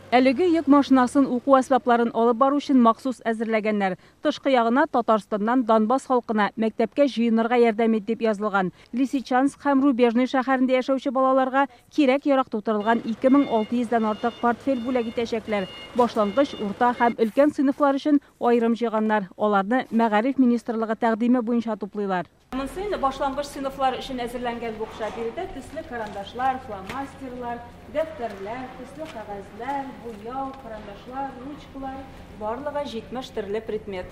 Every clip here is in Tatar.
Әлеге йөк машинасын уку әсбапларын алып бару өчен махсус әзерләгәннәр. Тышкы ягына Татарстаннан Донбасс халкына мәктәпкә җыенырга ярдәм ит дип язылган. Лисичанск һәм Рубежный шәһәрендә яшәүче балаларга кирәк-ярак тутырылган 2600-дән артык портфель бүләк итәчәкләр. Башлангыч, урта һәм өлкән сыйныфлар өчен аерым җыйганнар. Аларны Мәгариф министрлыгы тәкъдиме буенча туплыйлар. Монысы башлангыч сыйныфлар өчен әзерләнгән букша. Биредә төсле карандашлар, фломастерлар, дәфтәрләр, төсле кәгазьләр, буяу, карандашлар, ручкалар, барлыгы 70 төрле предмет.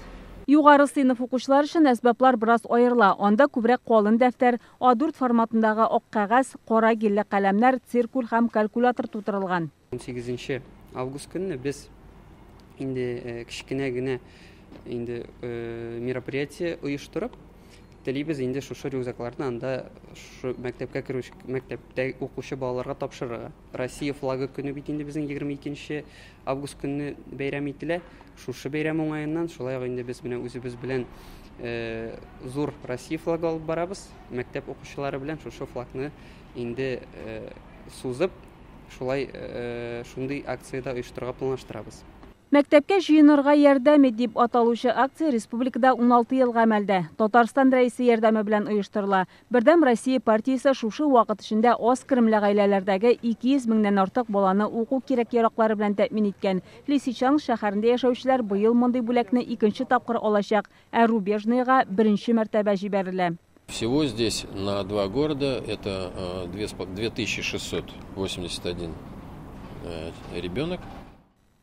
Югары сыйныф укучылар өчен әсбаплар бераз аерыла. Анда күбрәк калын дәфтәр, A4 форматындагы ак кәгазь, кара гилле каләмнәр, циркуль һәм калькулятор тутырылган. 18 август көнне без инде кичкенә генә инде мероприятие оештырып, телибез инде шушы рюкзакларны анда мәктәпкә керүче мәктәптә укучы балаларга тапшырырга. Россия флагы көне бит инде безнең 22 август көнне бәйрәм ителә. Шушы бәйрәм уңаеннан шулай инде без менә үзебез белән зур Россия флагы алып барабыз. Мәктәп укучылары белән шушы флагны инде сузып, шулай шундый акцияда оештырырга планлаштырабыз. Мәктәпкә җыенырга ярдәм ит дип аталучы акция республикада 16 ел гамәлдә. Татарстан рәисе ярдәме белән оештырыла. Бердәм Россия партиясе шушы вакыт эчендә аз керемле гаиләләрдәге 200 меңнән артык баланы уку кирәк-яраклары белән тәэмин иткән. Лисичанск шәһәрендә яшәүчеләр быел мондый бүләкне икенче тапкыр алачак, ә Рубежныйга беренче мәртәбә җибәрелә. Всего здесь на 2 города это 2681 ребенок.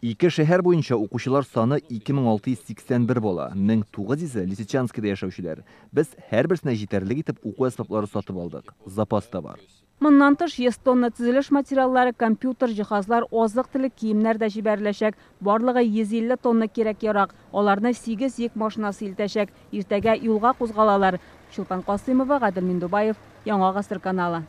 Ике шәһәр буенча укучылар саны 2681 була. 1900 Лисичанскида яшәүчеләр. Без һәрберсенә җитәрлек итеп уку әсбаплары сатып алдык. Запас та бар. Моннан тыш 100 тонна төзелеш материаллары, компьютер, җиһазлар, азык-төлек киемнәр дә җибәреләчәк. Барлыгы 150 тонна кирәк-ярак. Аларны 8 йөк машинасы илтәчәк. Иртәгә юлга кузгалалар. Чулпан Касыймова, Гадел Миндубаев, Яңа гасыр каналы.